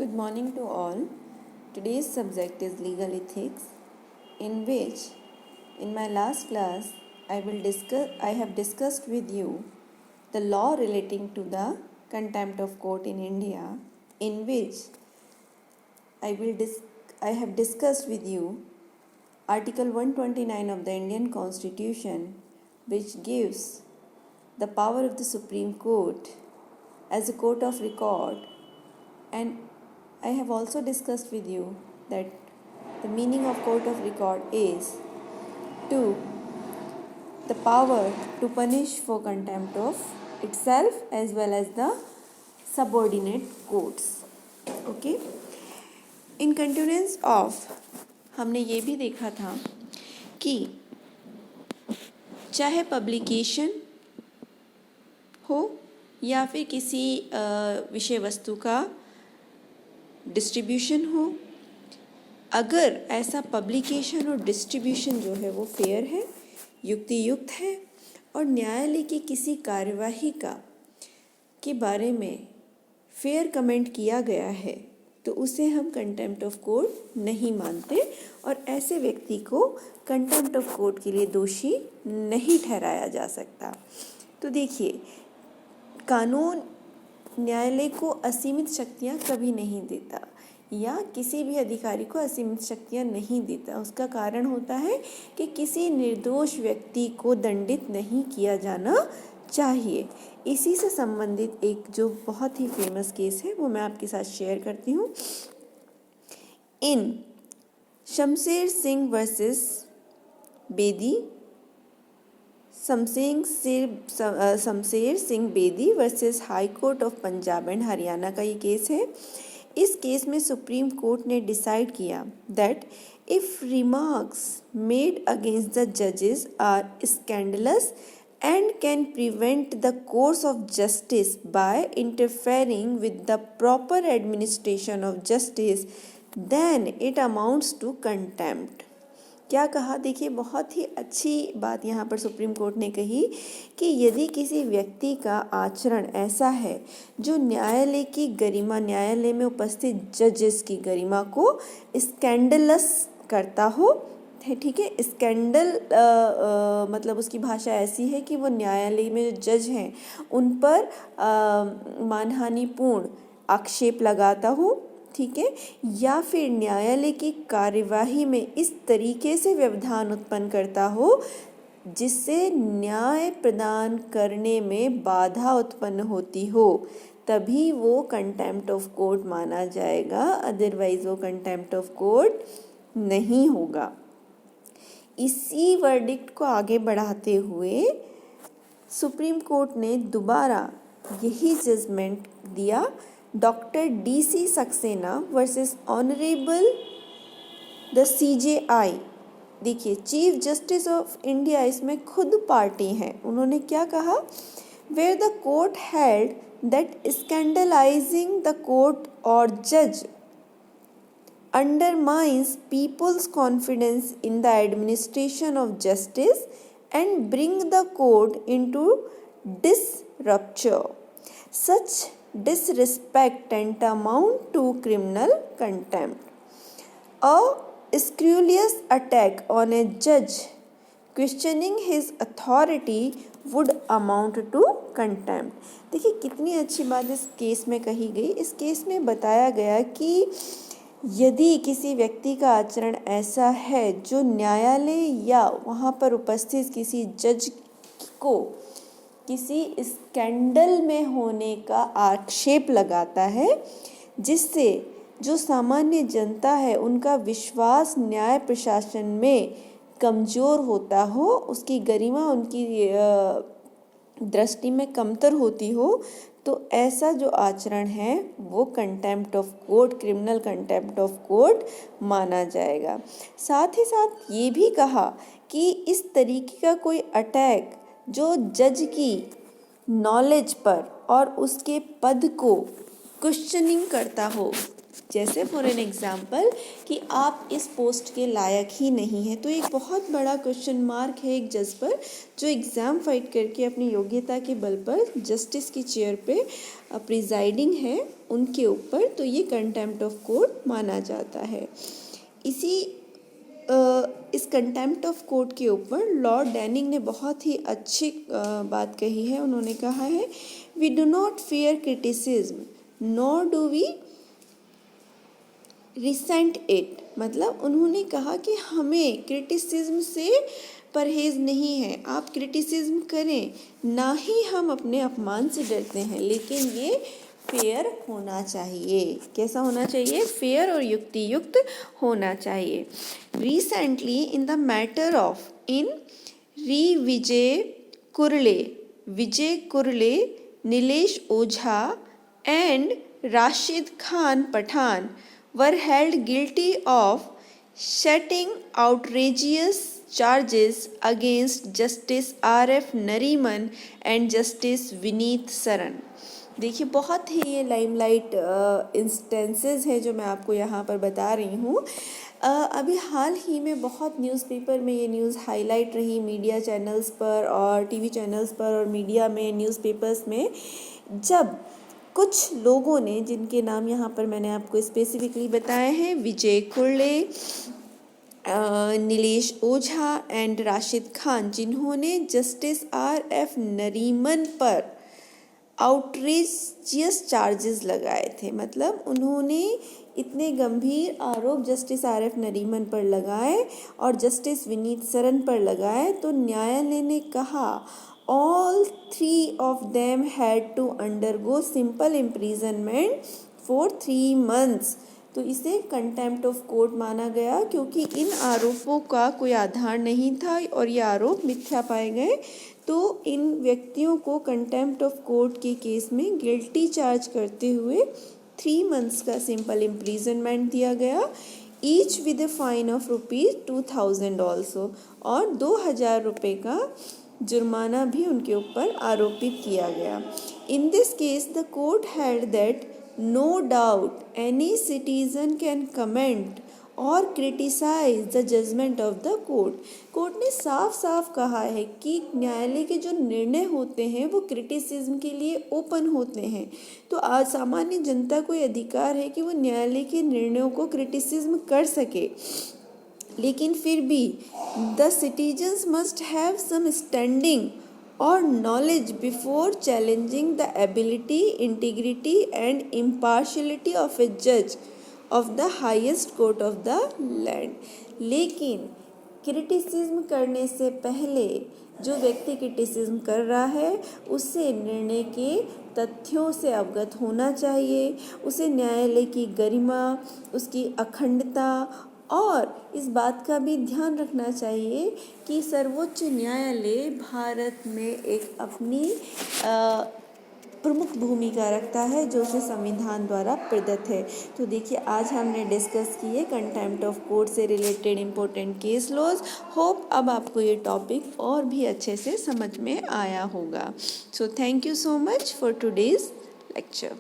Good morning to all. Today's subject is legal ethics, in which, in my last class, I have discussed with you the law relating to the contempt of court in India, in which I have discussed with you Article 129 of the Indian Constitution, which gives the power of the Supreme Court as a court of record, and I have also discussed with you that the meaning of court of record is the power to punish for contempt of itself as well as the subordinate courts. Okay? In continuance of हमने ये भी देखा था कि चाहे publication हो या फिर किसी विषय वस्तु का डिस्ट्रीब्यूशन हो, अगर ऐसा पब्लिकेशन और डिस्ट्रीब्यूशन जो है वो फेयर है, युक्ति युक्त है और न्यायालय की किसी कार्यवाही के बारे में फेयर कमेंट किया गया है, तो उसे हम कंटेम्प्ट ऑफ कोर्ट नहीं मानते और ऐसे व्यक्ति को कंटेम्प्ट ऑफ कोर्ट के लिए दोषी नहीं ठहराया जा सकता। तो देखिए, कानून न्यायालय को असीमित शक्तियाँ कभी नहीं देता या किसी भी अधिकारी को असीमित शक्तियाँ नहीं देता। उसका कारण होता है कि किसी निर्दोष व्यक्ति को दंडित नहीं किया जाना चाहिए। इसी से संबंधित एक जो बहुत ही फेमस केस है वो मैं आपके साथ शेयर करती हूँ। In Shamsher Singh versus Bedi, Shamsher Singh Bedi versus high court of Punjab and Haryana का ये केस है। इस केस में सुप्रीम कोर्ट ने डिसाइड किया that if remarks made against the जजेस are scandalous and can prevent the course of justice by interfering with the proper administration of justice, then it amounts to contempt. क्या कहा? देखिए, बहुत ही अच्छी बात यहाँ पर सुप्रीम कोर्ट ने कही कि यदि किसी व्यक्ति का आचरण ऐसा है जो न्यायालय की गरिमा, न्यायालय में उपस्थित जजेस की गरिमा को स्कैंडलस करता हो, ठीक है, स्कैंडल मतलब उसकी भाषा ऐसी है कि वो न्यायालय में जो जज हैं उन पर मानहानिपूर्ण आक्षेप लगाता हो, ठीक है, या फिर न्यायालय की कार्यवाही में इस तरीके से व्यवधान उत्पन्न करता हो जिससे न्याय प्रदान करने में बाधा उत्पन्न होती हो, तभी वो कंटेम्प्ट ऑफ कोर्ट माना जाएगा, अदरवाइज वो कंटेम्प्ट ऑफ कोर्ट नहीं होगा। इसी वर्डिक्ट को आगे बढ़ाते हुए सुप्रीम कोर्ट ने दोबारा यही जजमेंट दिया doctor DC Saxena versus honourable the CJI। देखिए, चीफ जस्टिस ऑफ इंडिया इसमें खुद पार्टी हैं। उन्होंने क्या कहा? Where the court held that scandalising the court और जज undermines people's confidence in the administration of justice and bring the court into disrupture. Such disrespect tantamount to criminal contempt. A scurrilous attack on a judge questioning his authority would amount to contempt. देखिए, कितनी अच्छी बात इस case में कही गई। इस case में बताया गया कि यदि किसी व्यक्ति का आचरण ऐसा है जो न्यायालय या वहाँ पर उपस्थित किसी जज को किसी स्कैंडल में होने का आक्षेप लगाता है, जिससे जो सामान्य जनता है उनका विश्वास न्याय प्रशासन में कमज़ोर होता हो, उसकी गरिमा उनकी दृष्टि में कमतर होती हो, तो ऐसा जो आचरण है वो contempt of court, criminal contempt of court माना जाएगा। साथ ही साथ ये भी कहा कि इस तरीके का कोई अटैक जो जज की नॉलेज पर और उसके पद को क्वेश्चनिंग करता हो, जैसे फॉर एन एग्जाम्पल कि आप इस पोस्ट के लायक ही नहीं हैं, तो एक बहुत बड़ा क्वेश्चन मार्क है एक जज पर जो एग्ज़ाम फाइट करके अपनी योग्यता के बल पर जस्टिस की चेयर पे प्रिजाइडिंग है, उनके ऊपर, तो ये कंटेम्प्ट ऑफ कोर्ट माना जाता है। इस कंटेम्प्ट ऑफ कोर्ट के ऊपर लॉर्ड डैनिंग ने बहुत ही अच्छी बात कही है। उन्होंने कहा है, we do not fear criticism nor do we resent it. मतलब उन्होंने कहा कि हमें क्रिटिसिज्म से परहेज़ नहीं है, आप क्रिटिसिज्म करें, ना ही हम अपने अपमान से डरते हैं, लेकिन ये फेयर होना चाहिए। कैसा होना चाहिए? फेयर और युक्तियुक्त होना चाहिए। Recently in the matter of Vijay Kurle, Nilesh Ojha and Rashid Khan Pathan were held guilty of setting outrageous charges against Justice R.F. Nariman and Justice Vineet Saran। देखिए, बहुत ही ये लाइमलाइट इंस्टेंसेस हैं जो मैं आपको यहाँ पर बता रही हूँ। अभी हाल ही में बहुत न्यूज़पेपर में ये न्यूज़ हाईलाइट रही, मीडिया चैनल्स पर और टीवी चैनल्स पर और मीडिया में, न्यूज़पेपर्स में, जब कुछ लोगों ने, जिनके नाम यहाँ पर मैंने आपको स्पेसिफिकली बताए हैं, विजय कुरले, नीलेश ओझा एंड राशिद खान, जिन्होंने जस्टिस R.F. नरीमन पर आउटरेजियस चार्जेस लगाए थे। मतलब उन्होंने इतने गंभीर आरोप जस्टिस R.F. नरीमन पर लगाए और जस्टिस विनीत सरन पर लगाए, तो न्यायालय ने कहा all three of them had to undergo simple imprisonment for 3 months। तो इसे कंटेम्प्ट ऑफ कोर्ट माना गया, क्योंकि इन आरोपों का कोई आधार नहीं था और ये आरोप मिथ्या पाए गए। तो इन व्यक्तियों को कंटेम्प्ट ऑफ कोर्ट के केस में गिल्टी चार्ज करते हुए 3 months का सिंपल इम्प्रिजनमेंट दिया गया, each with a fine of ₹2000 also, और 2000 रुपये का जुर्माना भी उनके ऊपर आरोपित किया गया। In this case the court held that no doubt any citizen can comment और criticise the judgment of the court. Court ने साफ साफ कहा है कि न्यायालय के जो निर्णय होते हैं वो क्रिटिसिज्म के लिए ओपन होते हैं। तो आज सामान्य जनता को अधिकार है कि वो न्यायालय के निर्णयों को क्रिटिसिज्म कर सके, लेकिन फिर भी the citizens must have some standing और knowledge before challenging the ability, integrity and impartiality of a जज of the highest court of the land. लेकिन क्रिटिसिज्म करने से पहले जो व्यक्ति क्रिटिसिज्म कर रहा है उससे निर्णय के तथ्यों से अवगत होना चाहिए, उसे न्यायालय की गरिमा, उसकी अखंडता और इस बात का भी ध्यान रखना चाहिए कि सर्वोच्च न्यायालय भारत में एक अपनी प्रमुख भूमिका रखता है जो उसे संविधान द्वारा प्रदत्त है। तो देखिए, आज हमने डिस्कस किए कंटेम्प्ट ऑफ कोर्ट से related important case laws. Hope अब आपको ये टॉपिक और भी अच्छे से समझ में आया होगा। So thank you so much for today's lecture.